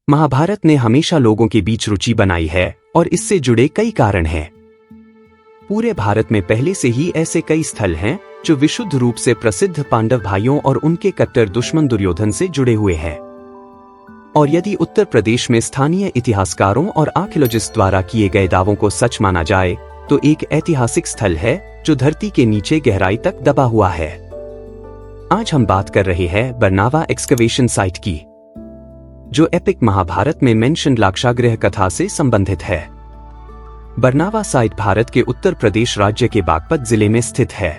महाभारत ने हमेशा लोगों के बीच रुचि बनाई है और इससे जुड़े कई कारण हैं। पूरे भारत में पहले से ही ऐसे कई स्थल हैं जो विशुद्ध रूप से प्रसिद्ध पांडव भाइयों और उनके कट्टर दुश्मन दुर्योधन से जुड़े हुए हैं। और यदि उत्तर प्रदेश में स्थानीय इतिहासकारों और आर्कियोलॉजिस्ट द्वारा किए गए दावों को सच माना जाए तो एक ऐतिहासिक स्थल है जो धरती के नीचे गहराई तक दबा हुआ है। आज हम बात कर रहे हैं बरनावा एक्सकवेशन साइट की, जो एपिक महाभारत में मेंशन लाक्षागृह कथा से संबंधित है। बरनावा साइट भारत के उत्तर प्रदेश राज्य के बागपत जिले में स्थित है।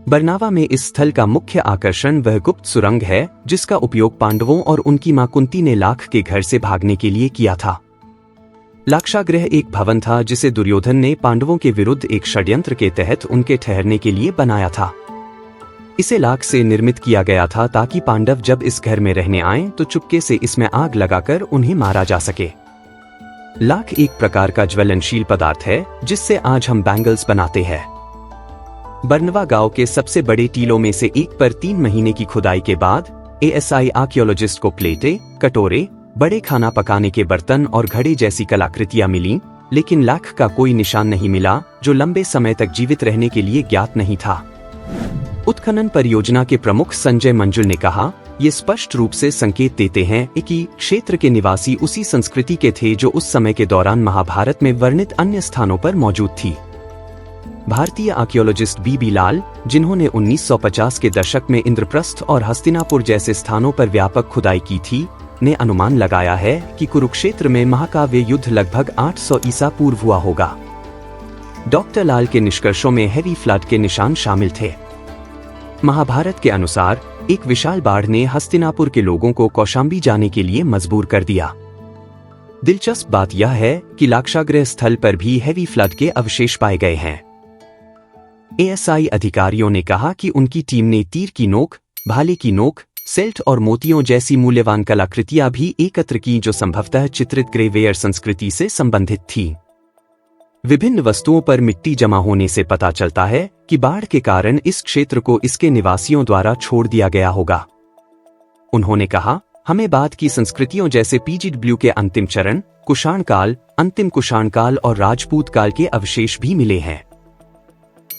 बरनावा में इस स्थल का मुख्य आकर्षण वह गुप्त सुरंग है जिसका उपयोग पांडवों और उनकी मां कुंती ने लाख के घर से भागने के लिए किया था। लाक्षागृह एक भवन था जिसे दुर्योधन ने पांडवों के विरुद्ध एक षड्यंत्र के तहत उनके ठहरने के लिए बनाया था। इसे लाख से निर्मित किया गया था ताकि पांडव जब इस घर में रहने आएं तो चुपके से इसमें आग लगाकर उन्हें मारा जा सके। लाख एक प्रकार का ज्वलनशील पदार्थ है जिससे आज हम बैंगल्स बनाते हैं। बरनवा गांव के सबसे बड़े टीलों में से एक पर 3 महीने की खुदाई के बाद एएसआई आर्कियोलॉजिस्ट को प्लेटें, कटोरे, बड़े खाना पकाने के बर्तन और घड़े जैसी कलाकृतियां मिलीं, लेकिन लाख का कोई निशान नहीं मिला जो लंबे समय तक जीवित रहने के लिए ज्ञात नहीं था। उत्खनन परियोजना के प्रमुख संजय मंजुल ने कहा, ये स्पष्ट रूप से संकेत देते हैं कि क्षेत्र के निवासी उसी संस्कृति के थे जो उस समय के दौरान महाभारत में वर्णित अन्य स्थानों पर मौजूद थी। भारतीय आर्कियोलॉजिस्ट बी लाल, जिन्होंने 1950 के दशक में इंद्रप्रस्थ और हस्तिनापुर जैसे स्थानों पर व्यापक खुदाई की थी, ने अनुमान लगाया है कि कुरुक्षेत्र में महाकाव्य युद्ध लगभग 800 ईसा पूर्व हुआ होगा। डॉक्टर लाल के निष्कर्षों में हेवी फ्लड के निशान शामिल थे। महाभारत के अनुसार एक विशाल बाढ़ ने हस्तिनापुर के लोगों को कौशाम्बी जाने के लिए मजबूर कर दिया। दिलचस्प बात यह है कि लाक्षागृह स्थल पर भी हेवी फ्लड के अवशेष पाए गए हैं। एएसआई अधिकारियों ने कहा कि उनकी टीम ने तीर की नोक, भाले की नोक, सेल्ट और मोतियों जैसी मूल्यवान कलाकृतियां भी एकत्र की जो संभवतः चित्रित ग्रेवेयर संस्कृति से संबंधित थी। विभिन्न वस्तुओं पर मिट्टी जमा होने से पता चलता है कि बाढ़ के कारण इस क्षेत्र को इसके निवासियों द्वारा छोड़ दिया गया होगा। उन्होंने कहा, हमें बाद की संस्कृतियों जैसे पीजीडब्ल्यू के अंतिम चरण, कुषाण काल, अंतिम कुषाण काल और राजपूत काल के अवशेष भी मिले हैं।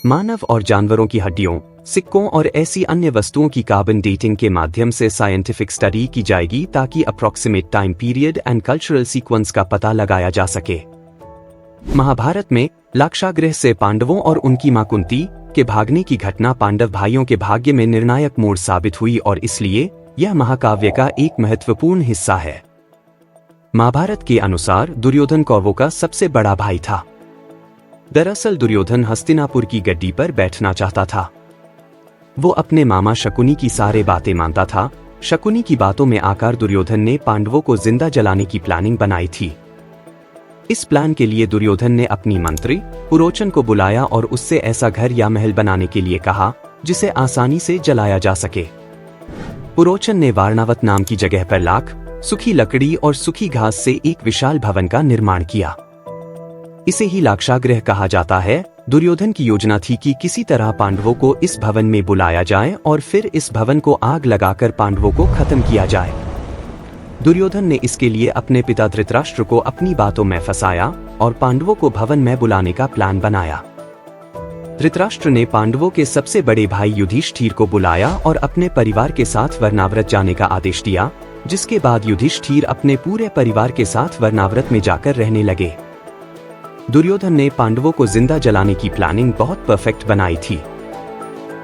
मानव और जानवरों की हड्डियों, सिक्कों और ऐसी अन्य वस्तुओं की कार्बन डेटिंग के माध्यम से साइंटिफिक स्टडी की जाएगी ताकि approximate time period and cultural sequence का पता लगाया जा सके। महाभारत में लाक्षागृह से पांडवों और उनकी मां कुंती के भागने की घटना पांडव भाइयों के भाग्य में निर्णायक मोड़ साबित हुई और इसलिए यह महाकाव्य का एक महत्वपूर्ण हिस्सा है। महाभारत के अनुसार दुर्योधन कौरवों का सबसे बड़ा भाई था। दरअसल दुर्योधन हस्तिनापुर की गद्दी पर बैठना चाहता था। वो अपने मामा शकुनी की सारे बातें मानता था। शकुनी की बातों में आकर दुर्योधन ने पांडवों को जिंदा जलाने की प्लानिंग बनाई थी। इस प्लान के लिए दुर्योधन ने अपनी मंत्री पुरोचन को बुलाया और उससे ऐसा घर या महल बनाने के लिए कहा जिसे आसानी से जलाया जा सके। पुरोचन ने वारणावत नाम की जगह पर लाख, सूखी लकड़ी और सूखी घास से एक विशाल भवन का निर्माण किया। इसे ही लाक्षागृह कहा जाता है। दुर्योधन की योजना थी कि किसी तरह पांडवों को इस भवन में बुलाया जाए और फिर इस भवन को आग लगाकर पांडवों को खत्म किया जाए। दुर्योधन ने इसके लिए अपने पिता धृतराष्ट्र को अपनी बातों में फंसाया और पांडवों को भवन में बुलाने का प्लान बनाया। धृतराष्ट्र ने पांडवों के सबसे बड़े भाई युधिष्ठिर को बुलाया और अपने परिवार के साथ वर्णाव्रत जाने का आदेश दिया, जिसके बाद युधिष्ठिर अपने पूरे परिवार के साथ वर्णाव्रत में जाकर रहने लगे। दुर्योधन ने पांडवों को जिंदा जलाने की प्लानिंग बहुत परफेक्ट बनाई थी,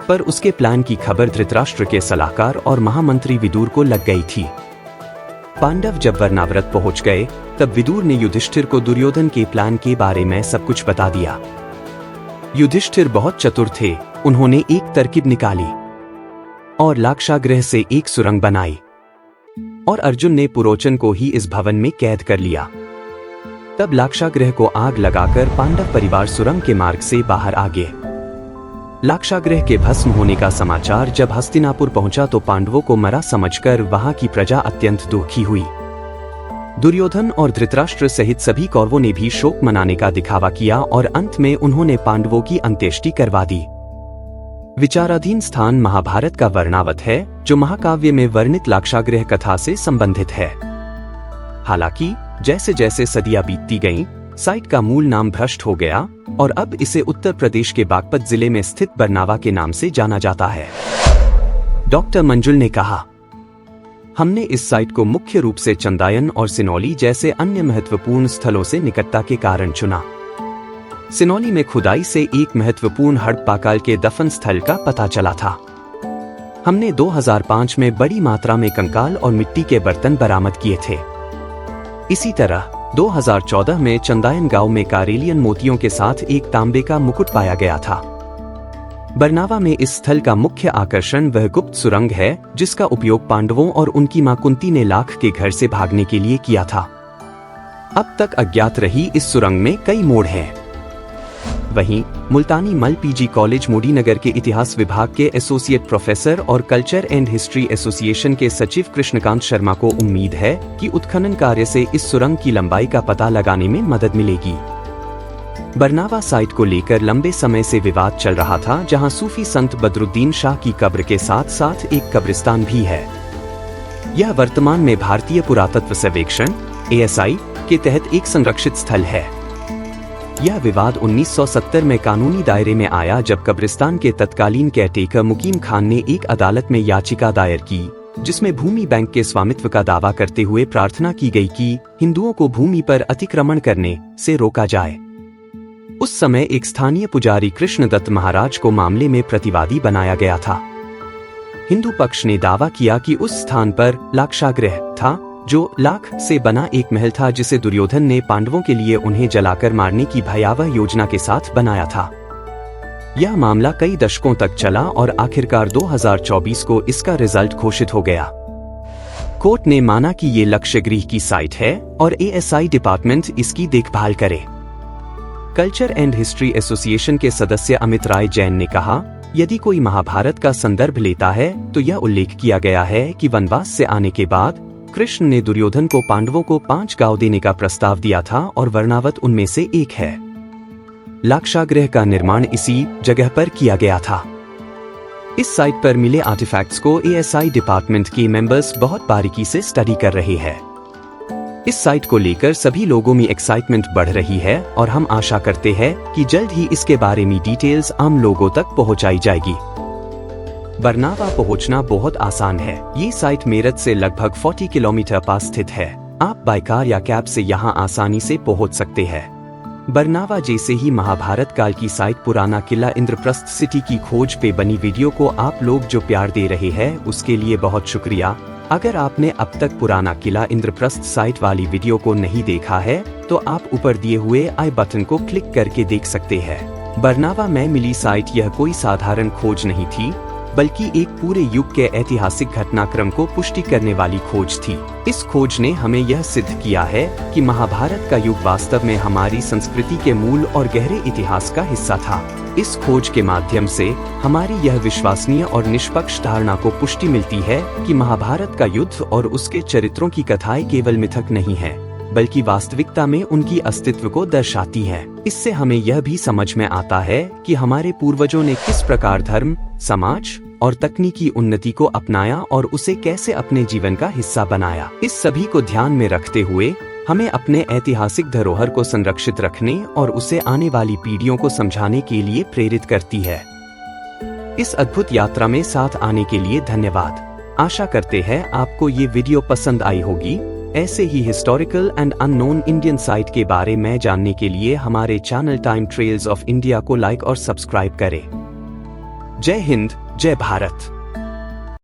पर उसके प्लान की खबर धृतराष्ट्र के सलाहकार और महामंत्री विदुर को लग गई थी। पांडव जब वर्णाव्रत पहुंच गए तब विदुर ने युधिष्ठिर को दुर्योधन के प्लान के बारे में सब कुछ बता दिया। युधिष्ठिर बहुत चतुर थे। उन्होंने एक तरकीब निकाली और लाक्षागृह से एक सुरंग बनाई और अर्जुन ने पुरोचन को ही इस भवन में कैद कर लिया। तब लाक्षागृह को आग लगाकर पांडव परिवार सुरंग के मार्ग से बाहर आ गए। लाक्षागृह के भस्म होने का समाचार जब हस्तिनापुर पहुंचा तो पांडवों को मरा समझकर वहां की प्रजा अत्यंत दुखी हुई। दुर्योधन और धृतराष्ट्र सहित सभी कौरवों ने भी शोक मनाने का दिखावा किया और अंत में उन्होंने पांडवों की अंत्येष्टि करवा दी। विचाराधीन स्थान महाभारत का वर्णावत है, जो महाकाव्य में वर्णित लाक्षागृह कथा से संबंधित है। हालांकि जैसे जैसे सदियां बीतती गईं, साइट का मूल नाम भ्रष्ट हो गया और अब इसे उत्तर प्रदेश के बागपत जिले में स्थित बरनावा के नाम से जाना जाता है। डॉक्टर मंजुल ने कहा, हमने इस साइट को मुख्य रूप से चंदायन और सिनौली जैसे अन्य महत्वपूर्ण स्थलों से निकटता के कारण चुना। सिनौली में खुदाई से एक महत्वपूर्ण हड़प्पा काल के दफन स्थल का पता चला था। हमने 2005 में बड़ी मात्रा में कंकाल और मिट्टी के बर्तन बरामद किए थे। इसी तरह 2014 में चंदायन गांव में कारेलियन मोतियों के साथ एक तांबे का मुकुट पाया गया था। बरनावा में इस स्थल का मुख्य आकर्षण वह गुप्त सुरंग है जिसका उपयोग पांडवों और उनकी मां कुंती ने लाख के घर से भागने के लिए किया था। अब तक अज्ञात रही इस सुरंग में कई मोड़ हैं। वहीं मुल्तानी मल पीजी कॉलेज मोदीनगर के इतिहास विभाग के एसोसिएट प्रोफेसर और कल्चर एंड हिस्ट्री एसोसिएशन के सचिव कृष्णकांत शर्मा को उम्मीद है कि उत्खनन कार्य से इस सुरंग की लंबाई का पता लगाने में मदद मिलेगी। बरनावा साइट को लेकर लंबे समय से विवाद चल रहा था, जहां सूफी संत बदरुद्दीन शाह की कब्र के साथ साथ एक कब्रिस्तान भी है। यह वर्तमान में भारतीय पुरातत्व सर्वेक्षण (ASI) के तहत एक संरक्षित स्थल है। यह विवाद 1970 में कानूनी दायरे में आया जब कब्रिस्तान के तत्कालीन केयरटेकर मुकीम खान ने एक अदालत में याचिका दायर की, जिसमें भूमि बैंक के स्वामित्व का दावा करते हुए प्रार्थना की गई कि हिंदुओं को भूमि पर अतिक्रमण करने से रोका जाए। उस समय एक स्थानीय पुजारी कृष्णदत्त महाराज को मामले में प्रतिवादी बनाया गया था। हिंदू पक्ष ने दावा किया कि उस स्थान पर लाक्षागृह था, जो लाख से बना एक महल था जिसे दुर्योधन ने पांडवों के लिए उन्हें जलाकर मारने की भयावह योजना के साथ बनाया था। यह मामला कई दशकों तक चला और आखिरकार 2024 को इसका रिजल्ट घोषित हो गया। कोर्ट ने माना कि ये लक्षगृह की साइट है और ASI डिपार्टमेंट इसकी देखभाल करे। कल्चर एंड हिस्ट्री एसोसिएशन के सदस्य अमित राय जैन ने कहा, यदि कोई महाभारत का संदर्भ लेता है तो यह उल्लेख किया गया है कि वनवास से आने के बाद कृष्ण ने दुर्योधन को पांडवों को 5 गांव देने का प्रस्ताव दिया था और वर्णावत उनमें से एक है। लाक्षागृह का निर्माण इसी जगह पर किया गया था। इस साइट पर मिले आर्टिफैक्ट्स को ASI डिपार्टमेंट के मेंबर्स बहुत बारीकी से स्टडी कर रहे हैं। इस साइट को लेकर सभी लोगों में एक्साइटमेंट बढ़ रही है और हम आशा करते हैं कि जल्द ही इसके बारे में डिटेल्स आम लोगों तक पहुंचाई जाएगी। बरनावा पहुंचना बहुत आसान है। ये साइट मेरठ से लगभग 40 किलोमीटर पास स्थित है। आप बाय कार या कैब से यहाँ आसानी से पहुंच सकते हैं। बरनावा जैसे ही महाभारत काल की साइट पुराना किला इंद्रप्रस्थ सिटी की खोज पे बनी वीडियो को आप लोग जो प्यार दे रहे हैं उसके लिए बहुत शुक्रिया। अगर आपने अब तक पुराना किला इंद्रप्रस्थ साइट वाली वीडियो को नहीं देखा है तो आप ऊपर दिए हुए आई बटन को क्लिक करके देख सकते हैं। बरनावा में मिली साइट यह कोई साधारण खोज नहीं थी, बल्कि एक पूरे युग के ऐतिहासिक घटनाक्रम को पुष्टि करने वाली खोज थी। इस खोज ने हमें यह सिद्ध किया है कि महाभारत का युग वास्तव में हमारी संस्कृति के मूल और गहरे इतिहास का हिस्सा था। इस खोज के माध्यम से हमारी यह विश्वसनीय और निष्पक्ष धारणा को पुष्टि मिलती है कि महाभारत का युद्ध और उसके चरित्रों की कथाएं केवल मिथक नहीं है, बल्कि वास्तविकता में उनकी अस्तित्व को दर्शाती हैं। इससे हमें यह भी समझ में आता है कि हमारे पूर्वजों ने किस प्रकार धर्म, समाज और तकनीकी उन्नति को अपनाया और उसे कैसे अपने जीवन का हिस्सा बनाया। इस सभी को ध्यान में रखते हुए हमें अपने ऐतिहासिक धरोहर को संरक्षित रखने और उसे आने वाली पीढ़ियों को समझाने के लिए प्रेरित करती है। इस अद्भुत यात्रा में साथ आने के लिए धन्यवाद। आशा करते हैं आपको ये वीडियो पसंद आई होगी। ऐसे ही historical and unknown Indian site के बारे में जानने के लिए हमारे channel Time Trails of India को लाइक और सब्सक्राइब करें। जय हिंद, जय भारत।